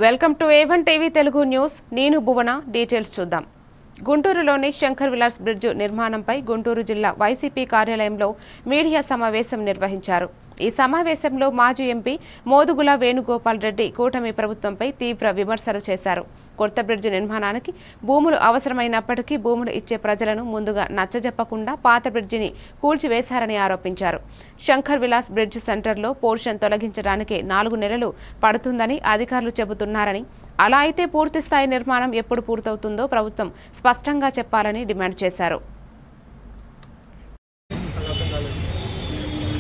Welcome to A1 TV Telugu news. నేను భువన. Details చూద్దాం. గుంటూరులోని శంకర్ విలాస్ బ్రిడ్జ్ నిర్మాణంపై గుంటూరు జిల్లా వైసీపీ కార్యాలయంలో మీడియా సమావేశం నిర్వహించారు. ఈ సమావేశంలో మాజీ ఎంపీ మోదుగుల వేణుగోపాల్ రెడ్డి కూటమి ప్రభుత్వంపై తీవ్ర విమర్శలు చేశారు. కొత్త బ్రిడ్జ్ నిర్మాణానికి భూములు అవసరమైనప్పటికీ భూములు ఇచ్చే ప్రజలను ముందుగా నచ్చజెప్పకుండా పాత బ్రిడ్జిని కూల్చివేశారని ఆరోపించారు. శంకర్ విలాస్ బ్రిడ్జ్ సెంటర్లో పోర్షన్ తొలగించడానికి 4 నెలలు పడుతుందని అధికారులు చెబుతున్నారని, అలా అయితే పూర్తిస్థాయి నిర్మాణం ఎప్పుడు పూర్తవుతుందో ప్రభుత్వం స్పష్టంగా చెప్పాలని డిమాండ్ చేశారు.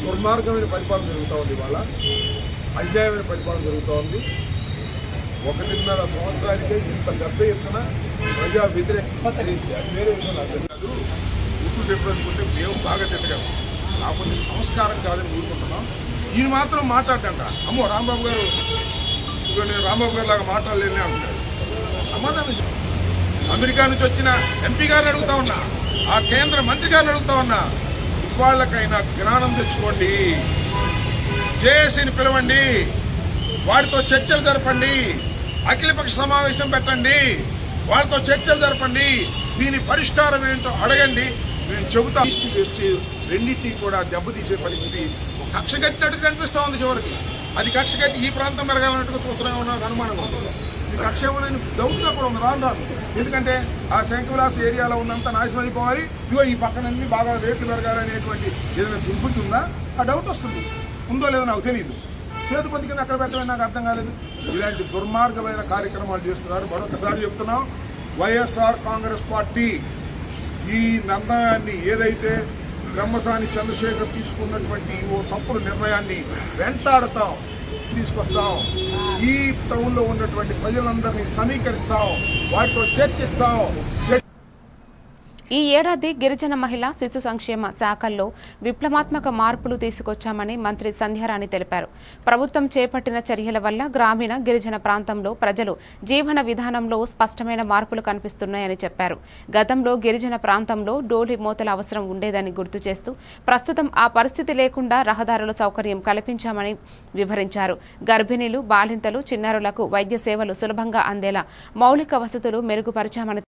దుర్మార్గమైన పరిపాలన జరుగుతూ ఉంది. ఇవాళ అన్యాయమైన పరిపాలన జరుగుతూ ఉంది. 1.5 సంవత్సరానికే ఇంత పెద్ద ఎత్తున ప్రజా వ్యతిరేక వేరే కాదు. ఉప్పు చెప్పనుకుంటే మేము బాగా తిట్టగలం, కాకపోతే సంస్కారం కాదని ఊరుకుంటున్నాం. ఈయన మాత్రం మాట్లాడటంట, అమ్మో రాంబాబు గారు నేను రాంబాబు గారు లాగా మాట్లాడలేనే ఉంటాడు. సమాధానం అమెరికా నుంచి వచ్చిన ఎంపీ గారిని అడుగుతా ఉన్నా, ఆ కేంద్ర మంత్రి గారిని అడుగుతా ఉన్నా, వాళ్ళకైనా జ్ఞానం తెచ్చుకోండి. జేఏసీని పిలవండి, వాటితో చర్చలు జరపండి, అఖిలపక్ష సమావేశం పెట్టండి, వాళ్ళతో చర్చలు జరపండి, దీని పరిష్కారం ఏంటో అడగండి. మేము చెబుతాం. ఈస్ట్ వెస్ట్ రెండింటినీ కూడా దెబ్బతీసే పరిస్థితి కక్ష కట్టినట్టు కనిపిస్తూ ఉంది. చివరికి అది కక్ష కట్టి ఈ ప్రాంతం పెరగాలన్నట్టుగా చూస్తూనే ఉన్నది. అనుమానంగా ఉంటుంది. ఇది కక్ష ఏమని డౌట్గా కూడా ఉంది. రాను ఎందుకంటే ఆ శంకర్ విలాస్ ఏరియాలో ఉన్నంత నాశనం అయిపోవాలి, ఇగో ఈ పక్కనన్నీ బాగా రేట్లు పెరగాలనేటువంటి ఏదైనా ఇన్పుట్ ఉందా? ఆ డౌట్ వస్తుంది. ఉందో లేదో నాకు తెలియదు. చేతిపతి కింద అక్కడ పెట్టమని నాకు అర్థం కాలేదు. ఇలాంటి దుర్మార్గమైన కార్యక్రమాలు చేస్తున్నారు. మరొకసారి చెప్తున్నాం, వైఎస్ఆర్ కాంగ్రెస్ పార్టీ ఈ నిర్ణయాన్ని ఏదైతే బ్రహ్మసాని చంద్రశేఖర్ తీసుకున్నటువంటి ఓ తప్పుడు నిర్ణయాన్ని వెంటాడతాం, తీసుకొస్తాం. ఈ టౌన్లో ఉన్నటువంటి ప్రజలందరినీ సమీకరిస్తాం, వాటితో చర్చిస్తాం. ఈ ఏడాది గిరిజన మహిళా శిశు సంక్షేమ శాఖల్లో విప్లవాత్మక మార్పులు తీసుకొచ్చామని మంత్రి సంధ్యారాణి తెలిపారు. ప్రభుత్వం చేపట్టిన చర్యల వల్ల గ్రామీణ గిరిజన ప్రాంతంలో ప్రజలు జీవన విధానంలో స్పష్టమైన మార్పులు కనిపిస్తున్నాయని చెప్పారు. గతంలో గిరిజన ప్రాంతంలో డోలి మోతల అవసరం ఉండేదని గుర్తు చేస్తూ ప్రస్తుతం ఆ పరిస్థితి లేకుండా రహదారుల సౌకర్యం కల్పించామని వివరించారు. గర్భిణీలు, బాలింతలు, చిన్నారులకు వైద్య సేవలు సులభంగా అందేలా మౌలిక వసతులు మెరుగుపరిచామని,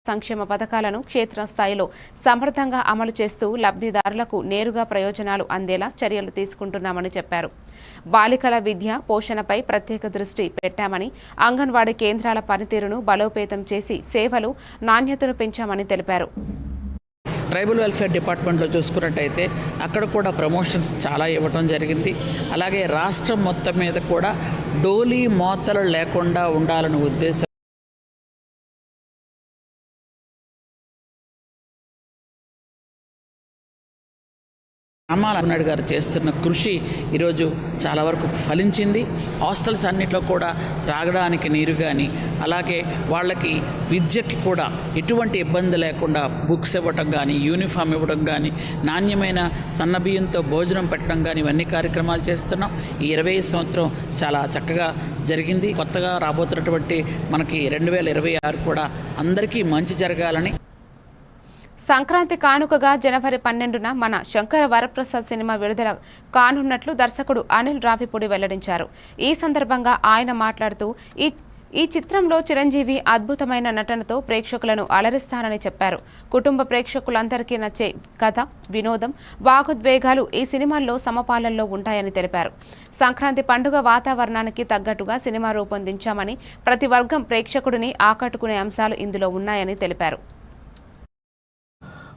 సంక్షేమ పథకాలను క్షేత్రస్థాయిలో సమర్థంగా అమలు చేస్తూ లబ్ధిదారులకు నేరుగా ప్రయోజనాలు అందేలా చర్యలు తీసుకుంటున్నామని చెప్పారు. బాలికల విద్య, పోషణపై ప్రత్యేక దృష్టి పెట్టామని, అంగన్వాడీ కేంద్రాల పనితీరును బలోపేతం చేసి సేవలు నాణ్యతను పెంచామని తెలిపారు. ట్రైబల్ వెల్ఫేర్ డిపార్ట్మెంట్లో చూసుకున్నట్టయితే అక్కడ కూడా ప్రమోషన్స్ చాలా ఇవ్వటం జరిగింది. అలాగే రాష్ట్రం మొత్తం మీద కూడా డోలీ మోతలు లేకుండా ఉండాలనే ఉద్దేశం రామానాయుడు గారు చేస్తున్న కృషి ఈరోజు చాలా వరకు ఫలించింది. హాస్టల్స్ అన్నింటిలో కూడా త్రాగడానికి నీరు కానీ, అలాగే వాళ్ళకి విద్యకి కూడా ఎటువంటి ఇబ్బంది లేకుండా బుక్స్ ఇవ్వటం కానీ, యూనిఫామ్ ఇవ్వడం కానీ, నాణ్యమైన సన్నబియ్యంతో భోజనం పెట్టడం కానీ, ఇవన్నీ కార్యక్రమాలు చేస్తున్నాం. ఈ 25 సంవత్సరం చాలా చక్కగా జరిగింది. కొత్తగా రాబోతున్నటువంటి మనకి 2026 కూడా అందరికీ మంచి జరగాలని. సంక్రాంతి కానుకగా జనవరి 12న మన శంకర వరప్రసాద్ సినిమా విడుదల కానున్నట్లు దర్శకుడు అనిల్ రావిపూడి వెల్లడించారు. ఈ సందర్భంగా ఆయన మాట్లాడుతూ ఈ చిత్రంలో చిరంజీవి అద్భుతమైన నటనతో ప్రేక్షకులను అలరిస్తారని చెప్పారు. కుటుంబ ప్రేక్షకులందరికీ నచ్చే కథ, వినోదం, భావోద్వేగాలు ఈ సినిమాల్లో సమపాలనలో ఉంటాయని తెలిపారు. సంక్రాంతి పండుగ వాతావరణానికి తగ్గట్టుగా సినిమా రూపొందించామని, ప్రతి వర్గం ప్రేక్షకుడిని ఆకట్టుకునే అంశాలు ఇందులో ఉన్నాయని తెలిపారు.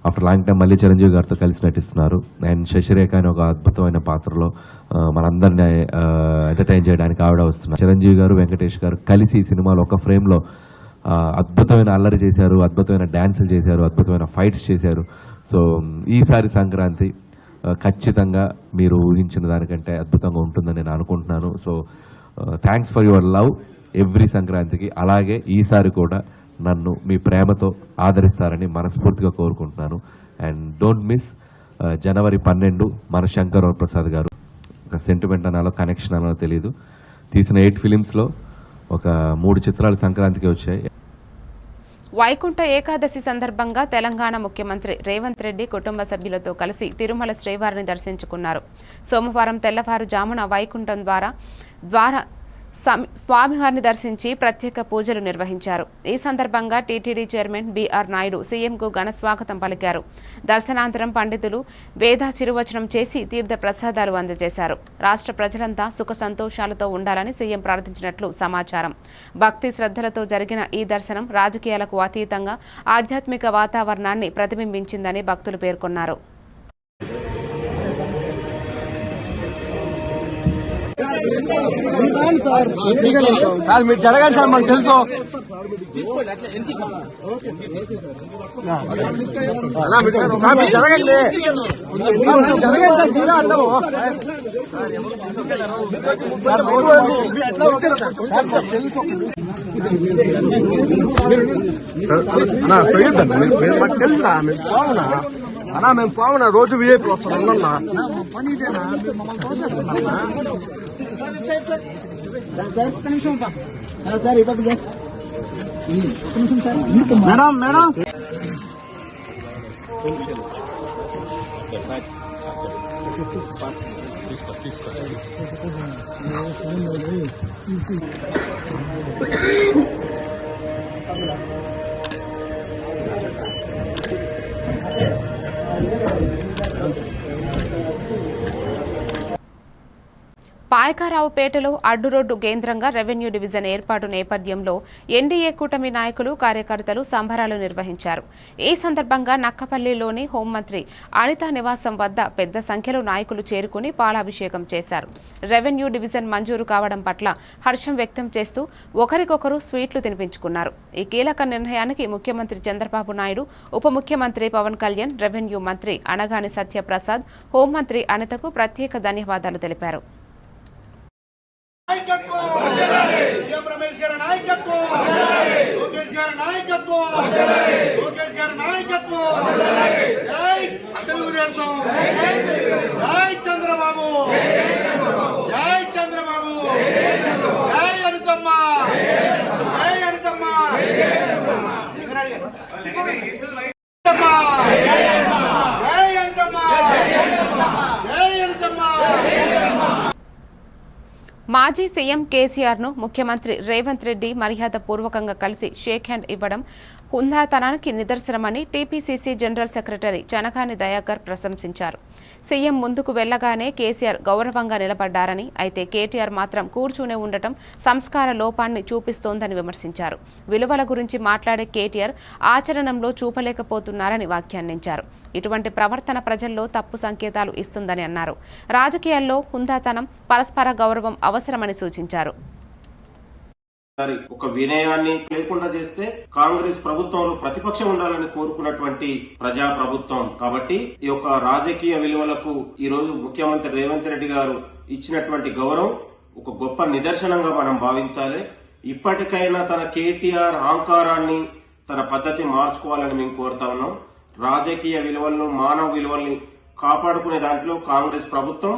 ఆఫ్టర్ లాంగ్ టైం మళ్ళీ చిరంజీవి గారితో కలిసి నటిస్తున్నారు. అండ్ శశిరేఖ అని ఒక అద్భుతమైన పాత్రలో మనందరినీ ఎంటర్టైన్ చేయడానికి ఆవిడ వస్తున్నారు. చిరంజీవి గారు, వెంకటేష్ గారు కలిసి ఈ సినిమాలో ఒక ఫ్రేమ్లో అద్భుతమైన అల్లరి చేశారు, అద్భుతమైన డ్యాన్సులు చేశారు, అద్భుతమైన ఫైట్స్ చేశారు. సో ఈసారి సంక్రాంతి ఖచ్చితంగా మీరు ఊహించిన దానికంటే అద్భుతంగా ఉంటుందని నేను అనుకుంటున్నాను. So thanks for your love every సంక్రాంతికి. అలాగే ఈసారి కూడా నన్ను మీ ప్రేమతో ఆదరిస్తారని మనస్ఫూర్తిగా కోరుకుంటున్నాను. అండ్ డోంట్ మిస్ జనవరి 12 మన శంకర్ వరప్రసాద్ గారు. ఒక సెంటిమెంట్ అనాలో కనెక్షన్ అనాలో తెలియదు, తీసిన 8 ఫిలిమ్స్లో ఒక 3 చిత్రాలు సంక్రాంతికి వచ్చాయి. వైకుంఠ ఏకాదశి సందర్భంగా తెలంగాణ ముఖ్యమంత్రి రేవంత్ రెడ్డి కుటుంబ సభ్యులతో కలిసి తిరుమల శ్రీవారిని దర్శించుకున్నారు. సోమవారం తెల్లవారుజామున వైకుంఠం ద్వారా స్వామివారిని దర్శించి ప్రత్యేక పూజలు నిర్వహించారు. ఈ సందర్భంగా టీటీడీ చైర్మన్ బీఆర్ నాయుడు సీఎంకు ఘన స్వాగతం పలికారు. దర్శనాంతరం పండితులు వేదాశీర్వచనం చేసి తీర్థ ప్రసాదాలు అందజేశారు. రాష్ట్ర ప్రజలంతా సుఖ సంతోషాలతో ఉండాలని సీఎం ప్రార్థించినట్లు సమాచారం. భక్తి శ్రద్ధలతో జరిగిన ఈ దర్శనం రాజకీయాలకు అతీతంగా ఆధ్యాత్మిక వాతావరణాన్ని ప్రతిబింబించిందని భక్తులు పేర్కొన్నారు. సార్ మీరు జరగండి సార్, మాకు తెలుసు. జరగండి మాకు తెలుసా? మేము పోవునా అన్నా, మేము పోవునా, రోజు విఐపీలు వస్తాం అన్నా. మేడం మేడం పాయకారావుపేటలో అడ్డురోడ్డు కేంద్రంగా రెవెన్యూ డివిజన్ ఏర్పాటు నేపథ్యంలో ఎన్డీఏ కూటమి నాయకులు కార్యకర్తలు సంబరాలు నిర్వహించారు. ఈ సందర్భంగా నక్కపల్లిలోని హోంమంత్రి అనిత నివాసం వద్ద పెద్ద సంఖ్యలో నాయకులు చేరుకుని పాలాభిషేకం చేశారు. రెవెన్యూ డివిజన్ మంజూరు కావడం పట్ల హర్షం వ్యక్తం చేస్తూ ఒకరికొకరు స్వీట్లు తినిపించుకున్నారు. ఈ కీలక నిర్ణయానికి ముఖ్యమంత్రి చంద్రబాబు నాయుడు, ఉప ముఖ్యమంత్రి పవన్ కళ్యాణ్, రెవెన్యూ మంత్రి అనగాని సత్యప్రసాద్, హోంమంత్రి అనితకు ప్రత్యేక ధన్యవాదాలు తెలిపారు. చంద్రబాబు జై చంద్రబాబు జై అనితమ్మ జై అనితమ్మ జై అనితమ్మ జై అనితమ్మ. మాజీ సీఎం కేసీఆర్ను ముఖ్యమంత్రి రేవంత్ రెడ్డి మర్యాదపూర్వకంగా కలిసి షేక్ హ్యాండ్ ఇవ్వడం హుందాతనానికి నిదర్శనమని TPCC general secretary Chanakani Dayakar ప్రశంసించారు. సీఎం ముందుకు వెళ్లగానే కేసీఆర్ గౌరవంగా నిలబడ్డారని, అయితే కేటీఆర్ మాత్రం కూర్చునే ఉండటం సంస్కార లోపాన్ని చూపిస్తోందని విమర్శించారు. విలువల గురించి మాట్లాడే కేటీఆర్ ఆచరణలో చూపలేకపోతున్నారని వ్యాఖ్యానించారు. ఇటువంటి ప్రవర్తన ప్రజల్లో తప్పు సంకేతాలు ఇస్తుందని అన్నారు. రాజకీయాల్లో హుందాతనం, పరస్పర గౌరవం అవసరమని సూచించారు. ఒక వినయాన్ని లేకుండా చేస్తే కాంగ్రెస్ ప్రభుత్వంలో ప్రతిపక్షం ఉండాలని కోరుకున్నటువంటి ప్రజా ప్రభుత్వం కాబట్టి ఈ యొక్క రాజకీయ విలువలకు ఈ రోజు ముఖ్యమంత్రి రేవంత్ రెడ్డి గారు ఇచ్చినటువంటి గౌరవం ఒక గొప్ప నిదర్శనంగా మనం భావించాలి. ఇప్పటికైనా తన కేటీఆర్ అహంకారాన్ని, తన పద్ధతి మార్చుకోవాలని మేము కోరుతా ఉన్నాం. రాజకీయ విలువలను, మానవ విలువల్ని కాపాడుకునే దాంట్లో కాంగ్రెస్ ప్రభుత్వం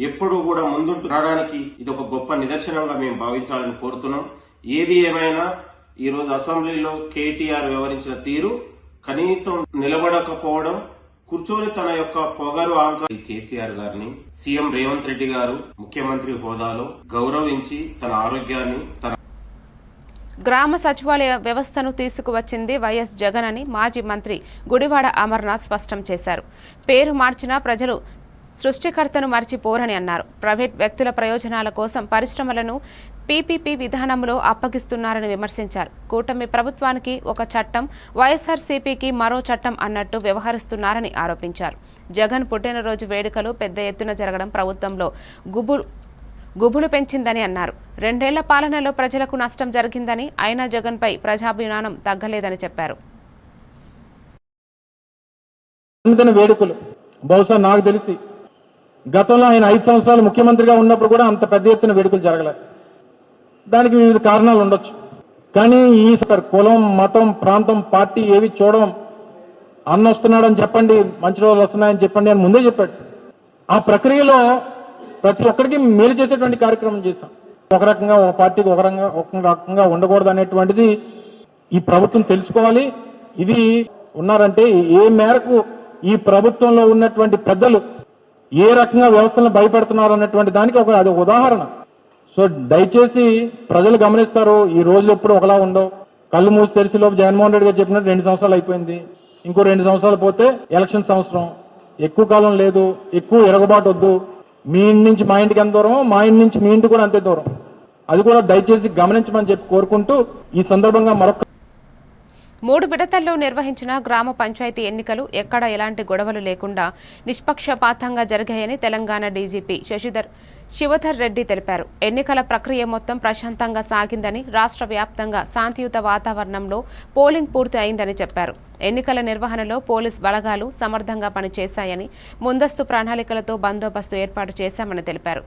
ఎప్పుడూ కూడా ముందుంటూ రావడానికి ఇది ఒక గొప్ప నిదర్శనంగా మేము భావించాలని కోరుతున్నాం. ఏది ఏమైనా ఈ రోజు అసెంబ్లీలో కేటీఆర్ వ్యవహరించిన తీరు, కనీసం నిలబడకపోవడం, కూర్చొని తన యొక్క పొగరు అహంకారం కేసీఆర్ గారిని సీఎం రేవంత్ రెడ్డి గారు ముఖ్యమంత్రి హోదాలో గౌరవించి తన ఆరోగ్యాన్ని గ్రామ సచివాలయ వ్యవస్థను తీసుకువచ్చింది వైఎస్ జగన్ అని మాజీ మంత్రి గుడివాడ అమర్నాథ్ స్పష్టం చేశారు. పేరు మార్చినా ప్రజలు సృష్టికర్తను మర్చిపోరని అన్నారు. ప్రైవేట్ వ్యక్తుల ప్రయోజనాల కోసం పరిశ్రమలను పీపీపీ విధానంలో అప్పగిస్తున్నారని విమర్శించారు. కూటమి ప్రభుత్వానికి ఒక చట్టం, వైఎస్ఆర్సీపీకి మరో చట్టం అన్నట్టు వ్యవహరిస్తున్నారని ఆరోపించారు. జగన్ పుట్టినరోజు వేడుకలు పెద్ద ఎత్తున జరగడం ప్రభుత్వంలో గుబులు పెంచిందని అన్నారు. 2 ఏళ్ల పాలనలో ప్రజలకు నష్టం జరిగిందని, అయినా జగన్పై ప్రజాభిమానం తగ్గలేదని చెప్పారు. వేడుకలు బహుశా నాకు తెలిసి గతంలో ఆయన 5 సంవత్సరాలు ముఖ్యమంత్రిగా ఉన్నప్పుడు కూడా అంత పెద్ద ఎత్తున వేడుకలు జరగలేదు. దానికి వివిధ కారణాలు ఉండొచ్చు. కానీ ఈ కులం, మతం, ప్రాంతం, పార్టీ ఏవి చూడడం, అన్న వస్తున్నాడని చెప్పండి, మంచి రోజులు వస్తున్నాయని చెప్పండి అని ముందే చెప్పాడు. ఆ ప్రక్రియలో ప్రతి ఒక్కరికి మేలు చేసేటువంటి కార్యక్రమం చేశాం. ఒక రకంగా ఒక పార్టీకి ఒక రకంగా ఉండకూడదు అనేటువంటిది ఈ ప్రభుత్వం తెలుసుకోవాలి. ఇది ఉన్నారంటే ఏ మేరకు ఈ ప్రభుత్వంలో ఉన్నటువంటి పెద్దలు ఏ రకంగా వ్యవస్థలను భయపెడుతున్నారు అన్నటువంటి దానికి అది ఉదాహరణ. సో దయచేసి ప్రజలు గమనిస్తారు, ఈ రోజులు ఎప్పుడు ఒకలా ఉండవు. కళ్ళు మూసి తెరిచి లోపు జగన్మోహన్ రెడ్డి గారు చెప్పినట్టు 2 సంవత్సరాలు అయిపోయింది. ఇంకో 2 సంవత్సరాలు పోతే ఎలక్షన్ సంవత్సరం. ఎక్కువ కాలం లేదు, ఎక్కువ ఎరగబాటు వద్దు. మీ ఇంటి నుంచి మా ఇంటికి ఎంత దూరం, మా ఇంటి నుంచి మీ ఇంటికి కూడా అంతే దూరం. అది కూడా దయచేసి గమనించమని చెప్పి కోరుకుంటూ ఈ సందర్భంగా మరొక 3 విడతల్లో నిర్వహించిన గ్రామ పంచాయతీ ఎన్నికలు ఎక్కడ ఎలాంటి గొడవలు లేకుండా నిష్పక్షపాతంగా జరిగాయని తెలంగాణ డీజీపీ శివధర్ రెడ్డి తెలిపారు. ఎన్నికల ప్రక్రియ మొత్తం ప్రశాంతంగా సాగిందని, రాష్ట్ర వ్యాప్తంగా శాంతియుత వాతావరణంలో పోలింగ్ పూర్తి అయిందని చెప్పారు. ఎన్నికల నిర్వహణలో పోలీస్ బలగాలు సమర్థంగా పనిచేశాయని, ముందస్తు ప్రణాళికలతో బందోబస్తు ఏర్పాటు చేశామని తెలిపారు.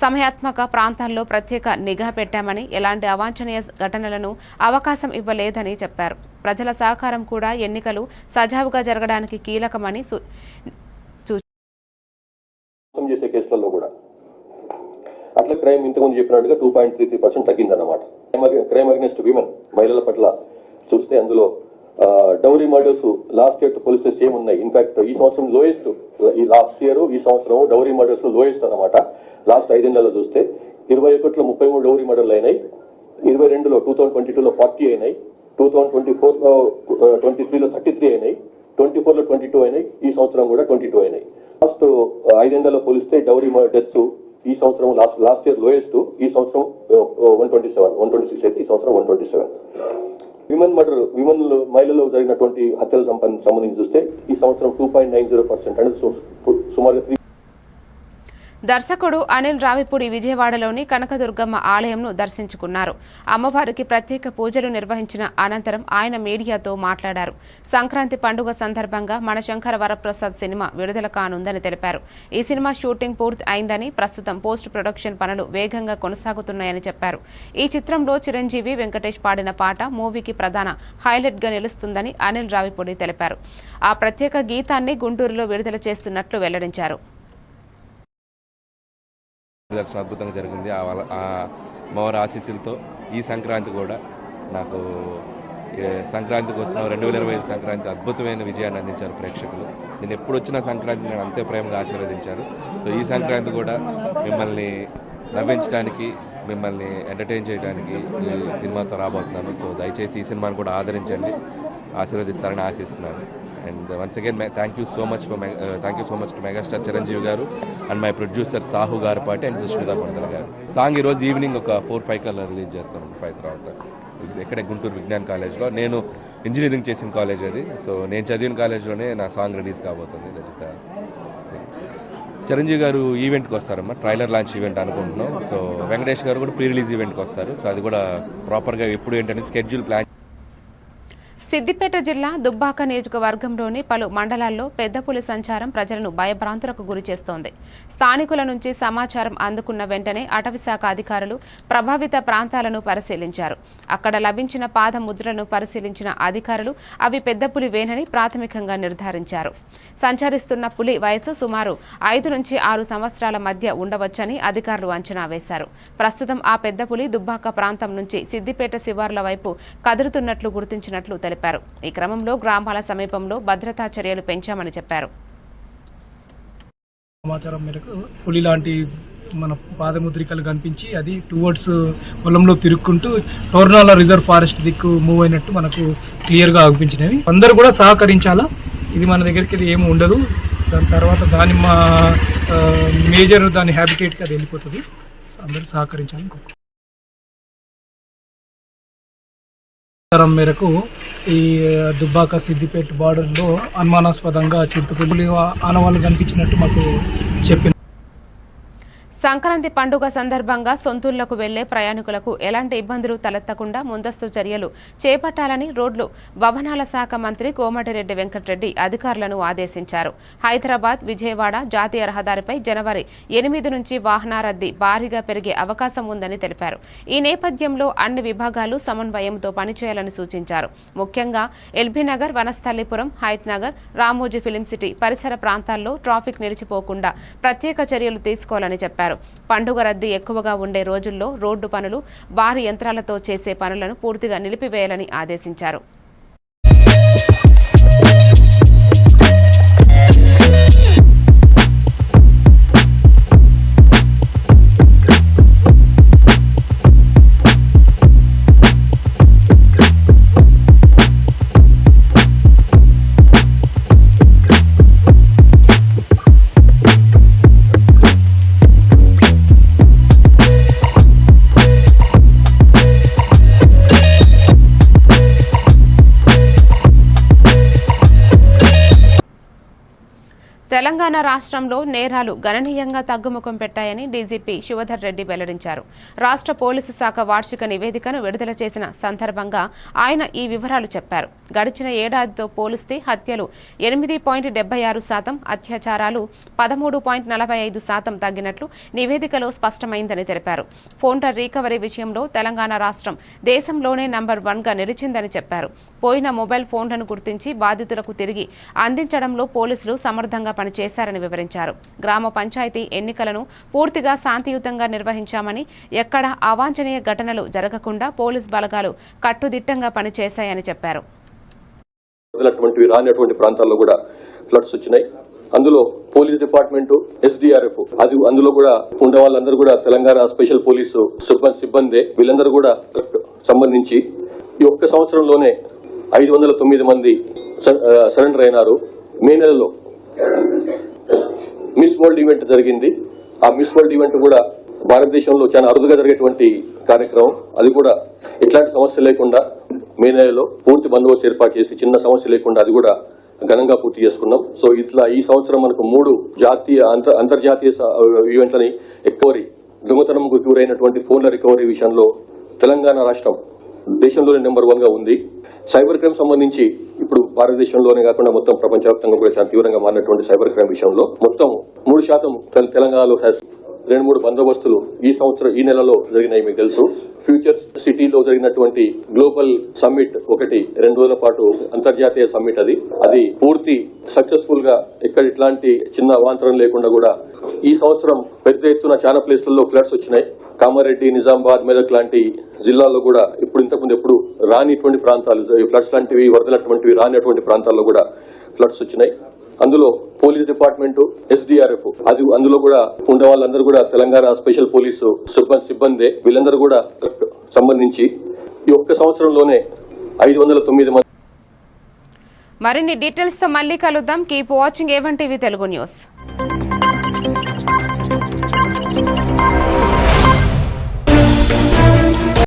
సమయాత్మక ప్రాంతాల్లో ప్రత్యేక నిఘా పెట్టామని, ఎలాంటి అవాంఛనీయ ఘటనలను అవకాశం ఇవ్వలేదని చెప్పారు. ప్రజల సహకారం కూడా ఎన్నికలు సజావుగా జరగడానికి కీలకమని చేసే కేసులలో కూడా అట్లా క్రైమ్ ఇంతకుముందు చెప్పినట్టుగా 2.33% తగ్గిందన్నమాట. క్రైమ్ అగెన్స్ట్ విమెన్, మహిళల పట్ల చూస్తే అందులో డౌరీ మర్డర్స్ లాస్ట్ ఇయర్ పోలిస్తే సేమ్ ఉన్నాయి. ఇన్ఫాక్ట్ ఈ సంవత్సరం లోయెస్ట్, ఈ లాస్ట్ ఇయర్ ఈ సంవత్సరం డౌరీ మర్డర్స్ లోయెస్ట్ అన్నమాట. లాస్ట్ 5 నెలల్లో చూస్తే 21లో 33 డౌరీ మర్డర్లు అయినాయి, 22లో 2022లో 40 అయినాయి, 2024లో 23లో 33 అయినాయి, 24లో 22 అయినాయి, ఈ సంవత్సరం కూడా 22 అయినాయి. లాస్ట్ 5 నెలల్లో పోలిస్తే డౌరీ డెత్స్ ఈ సంవత్సరం లాస్ట్ ఇయర్ లోయెస్ట్, ఈ సంవత్సరం 126 అయితే ఈ సంవత్సరం 127. మహిళల్లో జరిగినటువంటి హత్యల సంబంధించి చూస్తే ఈ సంవత్సరం 2.90% అంటే సుమారుగా దర్శకుడు అనిల్ రావిపూడి విజయవాడలోని కనకదుర్గమ్మ ఆలయంను దర్శించుకున్నారు. అమ్మవారికి ప్రత్యేక పూజలు నిర్వహించిన అనంతరం ఆయన మీడియాతో మాట్లాడారు. సంక్రాంతి పండుగ సందర్భంగా మనశంకర వరప్రసాద్ సినిమా విడుదల కానుందని తెలిపారు. ఈ సినిమా షూటింగ్ పూర్తి అయిందని, ప్రస్తుతం పోస్ట్ ప్రొడక్షన్ పనులు వేగంగా కొనసాగుతున్నాయని చెప్పారు. ఈ చిత్రంలో చిరంజీవి, వెంకటేష్ పాడిన పాట మూవీకి ప్రధాన హైలైట్గా నిలుస్తుందని అనిల్ రావిపూడి తెలిపారు. ఆ ప్రత్యేక గీతాన్ని గుంటూరులో విడుదల చేస్తున్నట్లు వెల్లడించారు. దర్శనం అద్భుతంగా జరిగింది. అమ్మవారి ఆశీస్సులతో ఈ సంక్రాంతి కూడా నాకు సంక్రాంతికి వస్తున్న 2025 సంక్రాంతి అద్భుతమైన విజయాన్ని అందించారు ప్రేక్షకులు. నేను ఎప్పుడు వచ్చిన సంక్రాంతి నేను అంతే ప్రేమగా ఆశీర్వదించారు. సో ఈ సంక్రాంతి కూడా మిమ్మల్ని నవ్వించడానికి, మిమ్మల్ని ఎంటర్టైన్ చేయడానికి ఈ సినిమాతో రాబోతున్నాను. సో దయచేసి ఈ సినిమాను కూడా ఆదరించండి, ఆశీర్వదిస్తారని ఆశిస్తున్నాను. And once again, thank you so much to Megastar Chiranjeevi garu and my producer Sahu Garpati and Sushmita Kondala garu. Song ee roju evening oka 4-5 kalla release chestanu. 5 tarvata ikkade Guntur Vignan College lo nenu engineering chesin college adi. So nenu chadivina college lone na song release kabotundi. That is the Chiranjeevi గారు ఈవెంట్కి వస్తారమ్మా, trailer launch event అనుకుంటున్నాం. So Venkatesh గారు కూడా pre release ఈవెంట్కి వస్తారు. So అది కూడా ప్రాపర్గా ఎప్పుడు ఏంటంటే స్కెడ్యూల్ ప్లాన్. సిద్దిపేట జిల్లా దుబ్బాక నియోజకవర్గంలోని పలు మండలాల్లో పెద్ద పులి సంచారం ప్రజలను భయభ్రాంతులకు గురిచేస్తోంది. స్థానికుల నుంచి సమాచారం అందుకున్న వెంటనే అటవీశాఖ అధికారులు ప్రభావిత ప్రాంతాలను పరిశీలించారు. అక్కడ లభించిన పాద ముద్రలను పరిశీలించిన అధికారులు అవి పెద్ద పులివేనని ప్రాథమికంగా నిర్ధారించారు. సంచరిస్తున్న పులి వయసు సుమారు 5 నుంచి 6 సంవత్సరాల మధ్య ఉండవచ్చని అధికారులు అంచనా వేశారు. ప్రస్తుతం ఆ పెద్ద పులి దుబ్బాక ప్రాంతం నుంచి సిద్దిపేట శివార్ల వైపు కదులుతున్నట్లు గుర్తించినట్లు తెలిపారు. ఈ క్రమంలో గ్రామాల సమీపంలో భద్రతా చర్యలు పెంచామని చెప్పారు. సమాచారం మేరకు పులి లాంటి మన పాదముద్రికలు కనిపించి అది టువర్డ్స్ పొలంలో తిరుక్కుంటూ తోర్నాల రిజర్వ్ ఫారెస్ట్ దిక్కు మూవ్ అయినట్టు మనకు క్లియర్ గా అనిపించినవి. అందరూ కూడా సహకరించాలా, ఇది మన దగ్గరికి ఇది ఏమి ఉండదు. దాని తర్వాత దానిమ్మ మేజర్ దాని హ్యాబిటేట్ కి అది వెళ్ళిపోతుంది. అందరూ సహకరించాలని మేరకు ఈ దుబ్బాక సిద్దిపేట బార్డర్ లో అనుమానాస్పదంగా చింతపులి ఆనవాళ్లు కనిపించినట్టు మాకు చెప్పిన. సంక్రాంతి పండుగ సందర్భంగా సొంతూళ్లకు వెళ్లే ప్రయాణికులకు ఎలాంటి ఇబ్బందులు తలెత్తకుండా ముందస్తు చర్యలు చేపట్టాలని రోడ్లు భవనాల శాఖ మంత్రి కోమటిరెడ్డి వెంకటరెడ్డి అధికారులను ఆదేశించారు. హైదరాబాద్ విజయవాడ జాతీయ రహదారిపై జనవరి 8 నుంచి వాహన రద్దీ భారీగా పెరిగే అవకాశం ఉందని తెలిపారు. ఈ నేపథ్యంలో అన్ని విభాగాలు సమన్వయంతో పనిచేయాలని సూచించారు. ముఖ్యంగా ఎల్బీనగర్, వనస్థలిపురం, హైత్ నగర్, రామోజీ ఫిలిం సిటీ పరిసర ప్రాంతాల్లో ట్రాఫిక్ నిలిచిపోకుండా ప్రత్యేక చర్యలు తీసుకోవాలని చెప్పారు. పండుగ రద్దీ ఎక్కువగా ఉండే రోజుల్లో రోడ్డు పనులు, భారీ యంత్రాలతో చేసే పనులను పూర్తిగా నిలిపివేయాలని ఆదేశించారు. తెలంగాణ రాష్ట్రంలో నేరాలు గణనీయంగా తగ్గుముఖం పెట్టాయని డీజీపీ శివధర్ రెడ్డి వెల్లడించారు. రాష్ట్ర పోలీసు శాఖ వార్షిక నివేదికను విడుదల చేసిన సందర్భంగా ఆయన ఈ వివరాలు చెప్పారు. గడిచిన ఏడాదితో పోలిస్తే హత్యలు 8.76%, అత్యాచారాలు 13.45% తగ్గినట్లు నివేదికలో స్పష్టమైందని తెలిపారు. ఫోన్ల రీకవరీ విషయంలో తెలంగాణ రాష్ట్రం దేశంలోనే నంబర్ 1గా నిలిచిందని చెప్పారు. పోయిన మొబైల్ ఫోన్లను గుర్తించి బాధితులకు తిరిగి అందించడంలో పోలీసులు సమర్థంగా పనిచేశారని వివరించారు. గ్రామ పంచాయతీ ఎన్నికలను పూర్తిగా శాంతియుతంగా నిర్వహించామని, ఎక్కడ అవాంఛనీయ ఘటనలు జరగకుండా పోలీస్ బలగాలు కట్టుదిట్టంగా పనిచేశాయని చెప్పారు. రానటువంటి ప్రాంతాల్లో కూడా ఫ్లడ్స్ వచ్చినాయి. అందులో పోలీస్ డిపార్ట్మెంట్, ఎస్డీఆర్ఎఫ్ అందులో కూడా ఉండే వాళ్ళందరూ కూడా తెలంగాణ స్పెషల్ పోలీసు సిబ్బంది వీళ్ళందరూ కూడా సంబంధించి ఈ ఒక్క సంవత్సరంలోనే 509 మంది సరెండర్ అయినారు. మే నెలలో మిస్ వరల్డ్ ఈవెంట్ జరిగింది. ఆ మిస్ వరల్డ్ ఈవెంట్ కూడా భారతదేశంలో చాలా అరుదుగా జరిగేటువంటి కార్యక్రమం. అది కూడా ఎట్లాంటి సమస్య లేకుండా మే నెలలో పూర్తి బందోబస్తు ఏర్పాటు చేసి చిన్న సమస్య లేకుండా అది కూడా ఘనంగా పూర్తి చేసుకున్నాం. సో ఇట్లా ఈ సంవత్సరం మనకు 3 జాతీయ అంతర్జాతీయ ఈవెంట్లని ఎక్కువరి దొంగతనం గురైనటువంటి ఫోన్ల రికవరీ విషయంలో తెలంగాణ రాష్ట్రం దేశంలోనే నెంబర్ 1గా ఉంది. సైబర్ క్రైమ్ సంబంధించి ఇప్పుడు భారతదేశంలోనే కాకుండా మొత్తం ప్రపంచవ్యాప్తంగా కూడా చాలా తీవ్రంగా మారినటువంటి సైబర్ క్రైమ్ విషయంలో మొత్తం 3% తెలంగాణలో 2-3 బందోబస్తులు ఈ నెలలో జరిగినాయి. మీకు తెలుసు, ఫ్యూచర్స్ సిటీలో జరిగినటువంటి గ్లోబల్ సమ్మిట్ 2 రోజుల పాటు అంతర్జాతీయ సమ్మిట్ అది పూర్తి సక్సెస్ఫుల్ గా ఎక్కడ ఇట్లాంటి చిన్న అవాంతరం లేకుండా కూడా ఈ సంవత్సరం పెద్ద ఎత్తున చాలా ప్లేస్లలో ఫ్లడ్స్ వచ్చినాయి. కామారెడ్డి, నిజామాబాద్, మెదక్ లాంటి జిల్లాల్లో కూడా ఇంతకుముందు ఎప్పుడు రానిటువంటి ప్రాంతాలు, ఫ్లడ్స్ లాంటివి, వరదలటువంటివి రానిటువంటి ప్రాంతాల్లో కూడా ఫ్లడ్స్ వచ్చినాయి. అందులో పోలీస్ డిపార్ట్మెంట్, ఎస్డీఆర్ఎఫ్ అందులో కూడా ఉండే వాళ్ళందరూ కూడా తెలంగాణ స్పెషల్ పోలీసు సిబ్బంది వీళ్ళందరూ కూడా సంబంధించి ఈ ఒక్క సంవత్సరంలోనే 509 మంది. మరిన్ని డీటెయిల్స్ తో మళ్ళీ కలుద్దాం. Keep watching A1 TV Telugu news.